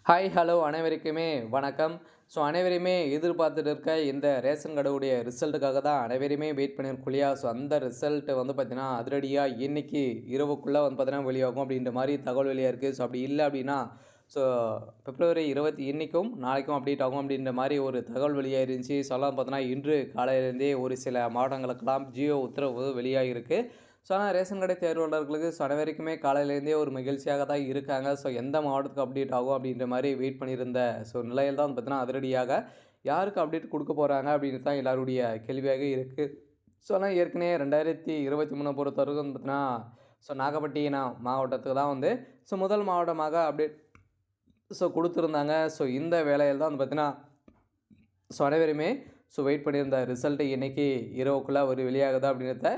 Hi hello அனைவருக்குமே வணக்கம். அனைவரையுமே எதிர்பார்த்துட்டு இருக்க இந்த ரேஷன் கடையுடைய ரிசல்ட்டுக்காக தான் அனைவருமே வெயிட் பண்ணியிருக்கோம் இல்லையா? அந்த ரிசல்ட் வந்து பார்த்தீங்கன்னா, அதிரடியாக இன்னைக்கு இரவுக்குள்ளே வந்து பார்த்தீங்கன்னா வெளியாகும் அப்படின்ற மாதிரி தகவல் வெளியாக இருக்குது. அப்படி இல்லை அப்படின்னா ஸோ பிப்ரவரி 20 இன்னைக்கும் நாளைக்கும் அப்டேட் ஆகும் அப்படின்ற மாதிரி ஒரு தகவல் வெளியாக இருந்துச்சு. அதெல்லாம் பார்த்தீங்கன்னா இன்று காலையிலேருந்தே ஒரு சில மாவட்டங்களுக்கெல்லாம் ஜியோ உத்தரவு வெளியாகிருக்கு. ஆனால் ரேஷன் கடை தேர்வாளர்களுக்கு அனைவருக்குமே காலையிலேருந்தே ஒரு மகிழ்ச்சியாக தான் இருக்காங்க. எந்த மாவட்டத்துக்கு அப்டேட் ஆகும் அப்படின்ற மாதிரி வெயிட் பண்ணியிருந்த நிலையில் தான் பார்த்தீங்கன்னா அதிரடியாக யாருக்கு அப்டேட் கொடுக்க போகிறாங்க அப்படின்னு தான் எல்லாருடைய கேள்வியாக இருக்குது. ஆனால் ஏற்கனவே 2023 பொறுத்தவரைக்கும் வந்து பார்த்தீங்கன்னா நாகப்பட்டினம் மாவட்டத்துக்கு தான் வந்து முதல் மாவட்டமாக அப்டேட் கொடுத்துருந்தாங்க. இந்த வேலையில் தான் வந்து பார்த்தீங்கன்னா அனைவருமே வெயிட் பண்ணியிருந்த ரிசல்ட்டு இன்றைக்கி இரவுக்குள்ளே ஒரு வெளியாகுதா அப்படின்றத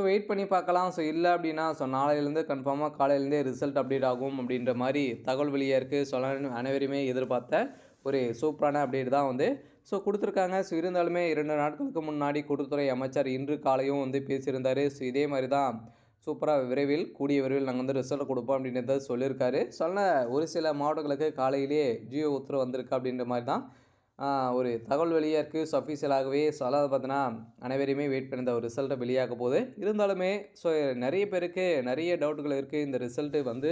வெயிட் பண்ணி பார்க்கலாம். இல்லை அப்படின்னா நாளையிலேருந்து கன்ஃபார்மாக காலையிலேருந்தே ரிசல்ட் அப்டேட் ஆகும் அப்படின்ற மாதிரி தகவல் வெளியாக இருக்குது. அனைவருமே எதிர்பார்த்த ஒரு சூப்பரான அப்டேட் தான் வந்து கொடுத்துருக்காங்க. இருந்தாலுமே 2 நாட்களுக்கு முன்னாடி கூட்டுத்துறை அமைச்சர் இன்று காலையும் வந்து பேசியிருந்தார். இதே மாதிரி தான் சூப்பராக கூடிய விரைவில் நாங்கள் வந்து ரிசல்ட் கொடுப்போம் அப்படின்றத சொல்லியிருக்காரு. ஒரு சில மாவட்டங்களுக்கு காலையிலேயே ஜியோ உத்தரவு வந்திருக்கு அப்படின்ற மாதிரி தான் ஒரு தகவல் வெளியாக இருக்குது. அஃபீஷியலாகவே அதாவது பார்த்தீங்கன்னா அனைவரையுமே வெயிட் பண்ணியிருந்த ஒரு ரிசல்ட்டை வெளியாக போகுது. இருந்தாலுமே நிறைய பேருக்கு நிறைய டவுட்டுகள் இருக்குது. இந்த ரிசல்ட்டு வந்து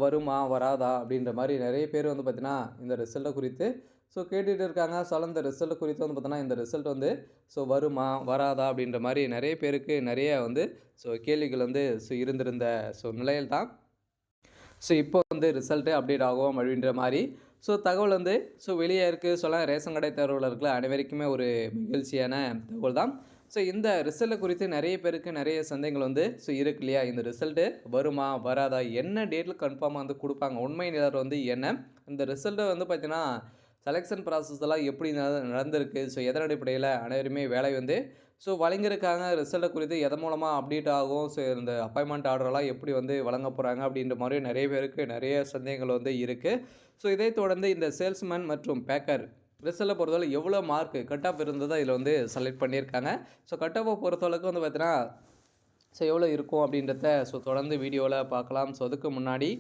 வருமா வராதா அப்படின்ற மாதிரி நிறைய பேர் வந்து பார்த்தீங்கன்னா இந்த ரிசல்ட்டை குறித்து கேட்டுகிட்டு இருக்காங்க. இந்த ரிசல்ட் குறித்து வந்து பார்த்தோன்னா இந்த ரிசல்ட் வந்து வருமா வராதா அப்படின்ற மாதிரி நிறைய பேருக்கு நிறைய வந்து கேள்விகள் வந்து இருந்திருந்த நிலையில் தான் இப்போ வந்து ரிசல்ட்டு அப்டேட் ஆகும் அப்படின்ற மாதிரி தகவல் வந்து வெளியே இருக்குது. ரேஷன் கடை தேர்வாளர்கள் அனைவருக்குமே ஒரு மகிழ்ச்சியான தகவல் தான். இந்த ரிசல்ட்டை குறித்து நிறைய பேருக்கு நிறைய சந்தேகங்கள் வந்து இருக்கு இல்லையா? இந்த ரிசல்ட்டு வருமா வராதா, என்ன டேட்டில் கன்ஃபார்மாக வந்து கொடுப்பாங்க, உண்மை நிலவரம் வந்து என்ன, இந்த ரிசல்ட்டை வந்து பார்த்தீங்கன்னா செலெக்ஷன் ப்ராசஸ் எல்லாம் எப்படி நடந்திருக்கு, எதன் அடிப்படையில் அனைவருமே வேலை வந்து வழங்கியிருக்காங்க, ரிசல்ட்டை குறித்து எதன் மூலமாக அப்டேட் ஆகும், இந்த அப்பாயின்மெண்ட் ஆர்டரெல்லாம் எப்படி வந்து வழங்க போகிறாங்க அப்படின்ற மாதிரி நிறைய பேருக்கு நிறைய சந்தேகங்கள் வந்து இருக்குது. இதை தொடர்ந்து இந்த சேல்ஸ்மேன் மற்றும் பேக்கர் ரிசல்ட்டை பொறுத்தவரை எவ்வளோ மார்க் கட் ஆஃப் இருந்ததோ இதில் வந்து செலக்ட் பண்ணியிருக்காங்க. கட் ஆஃபை பொறுத்தளவுக்கு வந்து பார்த்தீங்கன்னா எவ்வளோ இருக்கும் அப்படின்றத தொடர்ந்து வீடியோவில் பார்க்கலாம். அதுக்கு முன்னாடி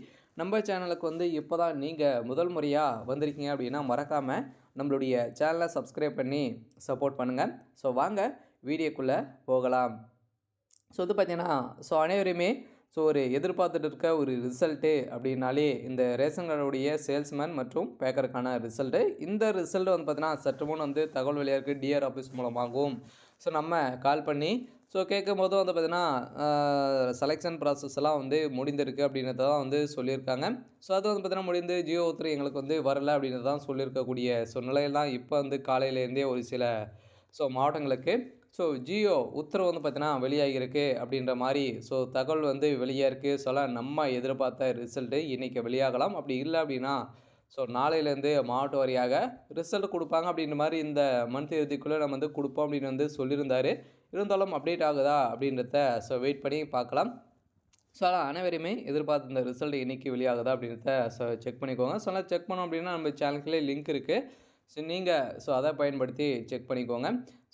நம்ம சேனலுக்கு வந்து இப்போ தான் நீங்கள் முதல் முறையாக வந்திருக்கீங்க அப்படின்னா மறக்காமல் நம்மளுடைய சேனலை சப்ஸ்கிரைப் பண்ணி சப்போர்ட் பண்ணுங்கள். வாங்க வீடியோக்குள்ளே போகலாம். வந்து பார்த்தீங்கன்னா அனைவருமே ஒரு எதிர்பார்த்துட்டு இருக்க ஒரு ரிசல்ட்டு அப்படின்னாலே இந்த ரேஷன் கடையுடைய சேல்ஸ்மேன் மற்றும் பேக்கருக்கான ரிசல்ட்டு. இந்த ரிசல்ட் வந்து பார்த்தீங்கன்னா சற்று முன் வந்து தகவல் வெளியாக இருக்குது. டிஆர் ஆஃபீஸ் மூலமாகவும் நம்ம கால் பண்ணி கேட்கும்போது வந்து பார்த்தீங்கன்னா செலெக்ஷன் ப்ராசஸ் எல்லாம் வந்து முடிந்திருக்கு அப்படின்றத தான் வந்து சொல்லியிருக்காங்க. அது வந்து பார்த்தீங்கன்னா முடிந்து ஜியோ உத்தரவு எங்களுக்கு வந்து வரலை அப்படின்றது தான் சொல்லியிருக்கக்கூடிய நிலையில் தான் இப்போ வந்து காலையிலேருந்தே ஒரு சில மாவட்டங்களுக்கு ஜியோ உத்தரவு வந்து பார்த்தீங்கன்னா வெளியாகிருக்கு அப்படின்ற மாதிரி தகவல் வந்து வெளியாக இருக்குது. நம்ம எதிர்பார்த்த ரிசல்ட்டு இன்றைக்கி வெளியாகலாம். அப்படி இல்லை அப்படின்னா நாளையிலேருந்து மாவட்ட வாரியாக ரிசல்ட் கொடுப்பாங்க அப்படின்ற மாதிரி இந்த மந்த் இறுதிக்குள்ளே நம்ம வந்து கொடுப்போம் அப்படின்னு வந்து சொல்லியிருந்தார். இருந்தாலும் அப்டேட் ஆகுதா அப்படின்றத வெயிட் பண்ணி பார்க்கலாம். அனைவருமே எதிர்பார்த்த இந்த ரிசல்ட் இன்றைக்கி வெளியாகுதா அப்படின்றத செக் பண்ணிக்கோங்க. செக் பண்ணோம் அப்படின்னா நம்ம சேனலுக்குள்ளே லிங்க் இருக்குது. நீங்கள் அதை பயன்படுத்தி செக் பண்ணிக்கோங்க.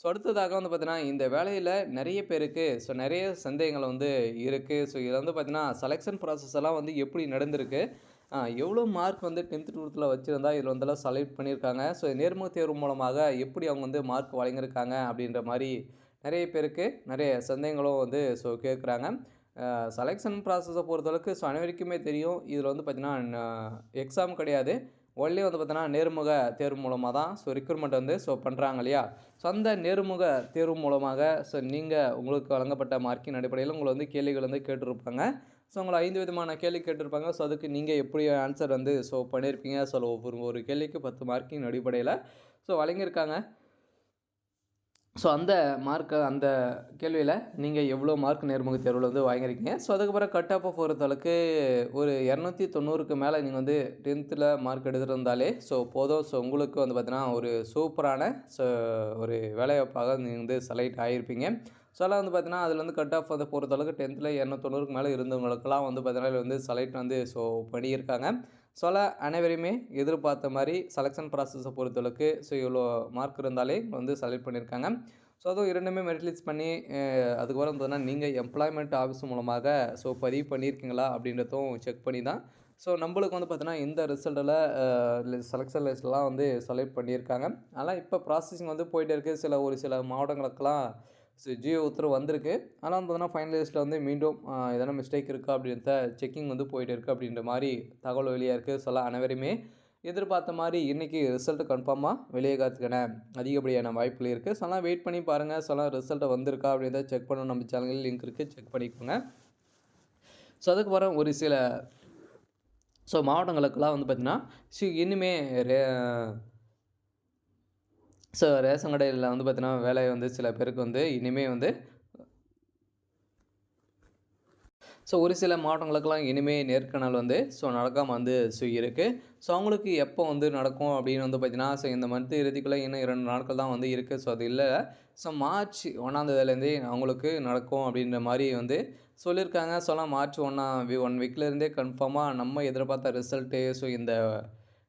அடுத்ததாக வந்து பார்த்தீங்கன்னா இந்த வேலையில் நிறைய பேருக்கு நிறைய சந்தேகங்கள் வந்து இருக்குது. இதில் வந்து பார்த்தீங்கன்னா செலெக்ஷன் ப்ராசஸ் எல்லாம் வந்து எப்படி நடந்திருக்கு, எவ்வளோ மார்க் வந்து 10th 12th வச்சுருந்தா இதில் வந்தெல்லாம் செலக்ட் பண்ணியிருக்காங்க, நேர்முக தேர்வு மூலமாக எப்படி அவங்க வந்து மார்க் வழங்கியிருக்காங்க அப்படின்ற மாதிரி நிறைய பேருக்கு நிறைய சந்தேகங்களும் வந்து கேட்குறாங்க. செலெக்ஷன் ப்ராசஸை பொறுத்தளவுக்கு அனைவருக்குமே தெரியும். இதில் வந்து பார்த்திங்கன்னா எக்ஸாம் கிடையாது. ஒன்லி வந்து பார்த்தீங்கன்னா நேர்முக தேர்வு மூலமாக தான் ரெக்ரூட்மெண்ட் வந்து பண்ணுறாங்க இல்லையா? அந்த நேர்முக தேர்வு மூலமாக நீங்கள் உங்களுக்கு வழங்கப்பட்ட மார்க்கின் அடிப்படையில் உங்களை வந்து கேள்விகள் வந்து கேட்டிருப்பாங்க. உங்களை 5 விதமான கேள்வி கேட்டிருப்பாங்க. அதுக்கு நீங்கள் எப்படி ஆன்சர் வந்து பண்ணியிருப்பீங்க. ஒரு கேள்விக்கு 10 மார்க்கின் அடிப்படையில் வழங்கியிருக்காங்க. அந்த மார்க்கை அந்த கேள்வியில் நீங்கள் எவ்வளோ மார்க் நேர்முக தேர்வில் வந்து வாங்கியிருக்கீங்க. அதுக்கப்புறம் கட் ஆஃபை பொறுத்தளவுக்கு ஒரு 290க்கு மேலே நீங்கள் வந்து 10th மார்க் எடுத்துகிட்டு போதும். உங்களுக்கு வந்து பார்த்தீங்கன்னா ஒரு சூப்பரான ஒரு வேலைவாய்ப்பாக நீங்கள் வந்து செலக்ட் ஆகியிருப்பீங்க. அதெல்லாம் வந்து பார்த்தீங்கன்னா அதில் வந்து கட் ஆஃப் வந்து பொறுத்தளவுக்கு 10th 290க்கு மேலே இருந்தவங்களுக்கெல்லாம் வந்து பார்த்தீங்கன்னா வந்து செலக்ட் வந்து பண்ணியிருக்காங்க. அனைவரையுமே எதிர்பார்த்த மாதிரி செலெக்ஷன் ப்ராசஸை பொறுத்தளவுக்கு இவ்வளோ மார்க் இருந்தாலே வந்து செலக்ட் பண்ணியிருக்காங்க. அதுவும் இரண்டுமே மெரிட் லிஸ்ட் பண்ணி அதுக்கப்புறம் பார்த்தீங்கன்னா நீங்கள் எம்ப்ளாய்மெண்ட் ஆஃபீஸ் மூலமாக பதிவு பண்ணியிருக்கீங்களா அப்படின்றதும் செக் பண்ணி தான் ஸோ நம்மளுக்கு வந்து பார்த்தீங்கன்னா இந்த ரிசல்ட்டில் செலக்ஷன் லிஸ்ட்லாம் வந்து செலக்ட் பண்ணியிருக்காங்க. அதனால் இப்போ ப்ராசஸிங் வந்து போயிட்டு இருக்குது. ஒரு சில மாவட்டங்களுக்கெல்லாம் ஜியோ உத்தரவு வந்திருக்கு. ஆனால் வந்து பார்த்தீங்கன்னா ஃபைனல் லிஸ்ட்டில் வந்து மீண்டும் எதனா மிஸ்டேக் இருக்கா அப்படின்றத செக்கிங் வந்து போயிட்டு இருக்குது அப்படின்ற மாதிரி தகவல் வெளியாக இருக்குது. சொல்ல அனைவருமே எதிர்பார்த்த மாதிரி இன்றைக்கி ரிசல்ட்டு கன்ஃபார்மாக வெளியாகிறதுக்கான அதிகப்படியான வாய்ப்புகள் இருக்குது. ஸோ அதெல்லாம் வெயிட் பண்ணி பாருங்கள். ஸோ அதெல்லாம் ரிசல்ட்டு வந்திருக்கா அப்படின்றத செக் பண்ணணும். நம்ம சேனலில் லிங்க் இருக்குது, செக் பண்ணிக்கோங்க. ஸோ அதுக்கு வர ஒரு சில மாவட்டங்களுக்கெல்லாம் வந்து பார்த்திங்கன்னா இன்னுமே ரேஷன் கடையில் வந்து பார்த்திங்கன்னா வேலை வந்து சில பேருக்கு வந்து இனிமேல் வந்து ஒரு சில மாவட்டங்களுக்கெல்லாம் இனிமேல் நேர்காணல் வந்து நடக்காமல் வந்து இருக்குது. அவங்களுக்கு எப்போ வந்து நடக்கும் அப்படின்னு வந்து பார்த்திங்கன்னா இந்த மந்த் இறுதிக்குள்ளே இன்னும் 2 நாட்கள் தான் வந்து இருக்குது. அது இல்லை. மார்ச் 1ஆம் தேதியிலேருந்தே அவங்களுக்கு நடக்கும் அப்படின்ற மாதிரி வந்து சொல்லியிருக்காங்க. மார்ச் 1 வீக்லேருந்தே கன்ஃபார்மாக நம்ம எதிர்பார்த்த ரிசல்ட்டு இந்த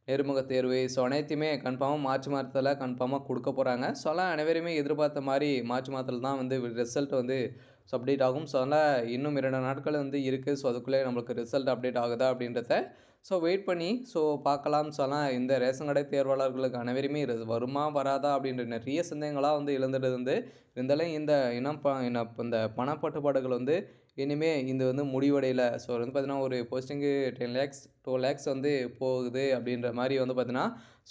நேர்முக தேர்வு அனைத்தையுமே கன்ஃபார்மாக மார்ச் மாதத்தில் கன்ஃபார்மாக கொடுக்க போகிறாங்க. அனைவருமே எதிர்பார்த்த மாதிரி மார்ச் மாதத்தில் தான் வந்து ரிசல்ட் வந்து அப்டேட் ஆகும். அதனால் இன்னும் 2 நாட்கள் வந்து இருக்குது. அதுக்குள்ளே நம்மளுக்கு ரிசல்ட் அப்டேட் ஆகுதா அப்படின்றத வெயிட் பண்ணி பார்க்கலாம். இந்த ரேஷன் கடை தேர்வாளர்களுக்கு அனைவருமே வருமா வராதா அப்படின்ற நிறைய சந்தேகங்களாக வந்து எழுந்துட்டு வந்து இருந்தாலும் இந்த பணப்பட்டுப்பாடுகள் வந்து இனிமேல் இது வந்து முடிவடையலை. வந்து பார்த்தீங்கன்னா ஒரு போஸ்டிங்கு 10 lakhs 2 lakhs வந்து போகுது அப்படின்ற மாதிரி வந்து பார்த்தீங்கன்னா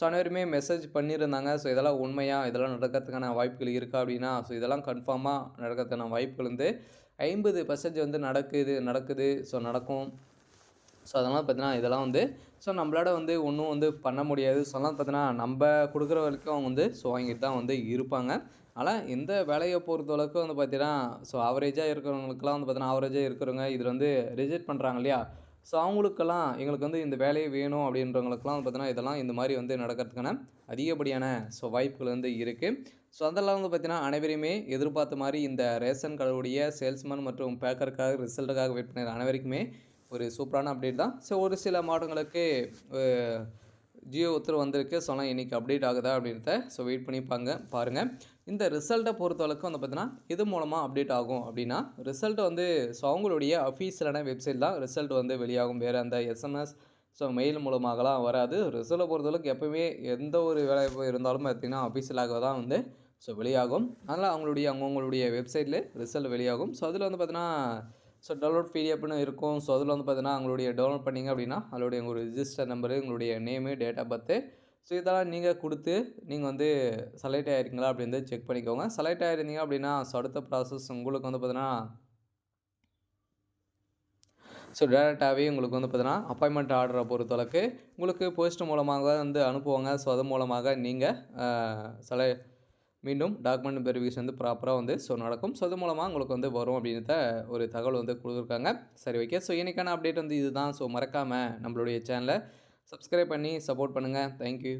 அனைவருமே மெசேஜ் பண்ணியிருந்தாங்க. இதெல்லாம் உண்மையா, இதெல்லாம் நடக்கிறதுக்கான வாய்ப்புகள் இருக்கா அப்படின்னா இதெல்லாம் கன்ஃபார்மாக நடக்கிறதுக்கான வாய்ப்புகள் வந்து 50% வந்து நடக்குது. நடக்கும். அதனால் பார்த்தீங்கன்னா இதெல்லாம் வந்து நம்மளால வந்து ஒன்றும் வந்து பண்ண முடியாது. அதனால் பார்த்தீங்கன்னா நம்ம கொடுக்குற வரைக்கும் அவங்க வந்து வாங்கிட்டு தான் வந்து இருப்பாங்க. ஆனால் இந்த வேலையை பொறுத்தளவுக்கு வந்து பார்த்தீங்கன்னா ஆவரேஜாக இருக்கிறவங்களுக்குலாம் வந்து பார்த்தீங்கன்னா ஆவரேஜாக இருக்கிறவங்க இதில் வந்து ரிஜெக்ட் பண்ணுறாங்க இல்லையா? அவங்களுக்கெல்லாம் எங்களுக்கு வந்து இந்த வேலையே வேணும் அப்படின்றவங்களுக்குலாம் வந்து பார்த்தீங்கன்னா இதெல்லாம் இந்த மாதிரி வந்து நடக்கிறதுக்கான அதிகப்படியான வாய்ப்புகள் வந்து இருக்குது. அதெல்லாம் வந்து பார்த்தீங்கன்னா அனைவரையுமே எதிர்பார்த்த மாதிரி இந்த ரேஷன் கடையுடைய சேல்ஸ்மேன் மற்றும் பேக்கருக்காக ரிசல்ட்டுக்காக வெயிட் பண்ணுற அனைவருக்குமே ஒரு சூப்பரான அப்டேட் தான். ஒரு சில மாவட்டங்களுக்கு ஜியோ உத்தரவு வந்திருக்கு. இன்றைக்கி அப்டேட் ஆகுதா அப்படின்றத வெயிட் பண்ணி பாருங்கள். இந்த ரிசல்ட்டை பொறுத்தளவுக்கு வந்து பார்த்தீங்கன்னா இது மூலமாக அப்டேட் ஆகும் அப்படின்னா ரிசல்ட் வந்து அவங்களுடைய அஃபீஷியலான வெப்சைட் தான் ரிசல்ட் வந்து வெளியாகும். வேறு அந்த எஸ்எம்எஸ் மெயில் மூலமாகலாம் வராது. ரிசல்ட்டை பொறுத்தளவுக்கு எப்போவுமே எந்த ஒரு வேலை இருந்தாலும் பார்த்திங்கன்னா அஃபீஷியலாக தான் வந்து வெளியாகும். அதனால் அவங்களுடைய வெப்சைட்டில் ரிசல்ட் வெளியாகும். அதில் வந்து பார்த்தீங்கன்னா டவுன்லோட் பிடிஎஃப்னு இருக்கும். அதில் வந்து பார்த்தீங்கன்னா உங்களுடைய டவுன்லோட் பண்ணிங்க அப்படின்னா அதோடைய உங்களுடைய ரிஜிஸ்டர் நம்பரு, உங்களுடைய நேமு, டேட் ஆஃப் பர்த்து இதெல்லாம் நீங்கள் கொடுத்து நீங்கள் வந்து செலக்ட் ஆகிருக்கீங்களா அப்படின்னு செக் பண்ணிக்கோங்க. செலக்ட் ஆகிருந்தீங்க அப்படின்னா அடுத்த ப்ராசஸ் உங்களுக்கு வந்து பார்த்தீங்கன்னா டேரெக்டாகவே உங்களுக்கு வந்து பார்த்தீங்கன்னா அப்பாயின்மெண்ட் ஆர்டரை பொறுத்தளவுக்கு உங்களுக்கு போஸ்ட் மூலமாக வந்து அனுப்புவாங்க. அது மூலமாக நீங்கள் மீண்டும் டாக்குமெண்ட் வெரிஃபிகேஷன் வந்து ப்ராப்பராக வந்து நடக்கும். அது மூலமாக உங்களுக்கு வந்து வரும் அப்படின்றத ஒரு தகவல் வந்து கொடுத்துருக்காங்க. சரி, ஓகே. இன்றைக்கான அப்டேட் வந்து இதுதான். மறக்காமல் நம்மளுடைய சேனலை சப்ஸ்கிரைப் பண்ணி சப்போர்ட் பண்ணுங்கள். தேங்க்யூ.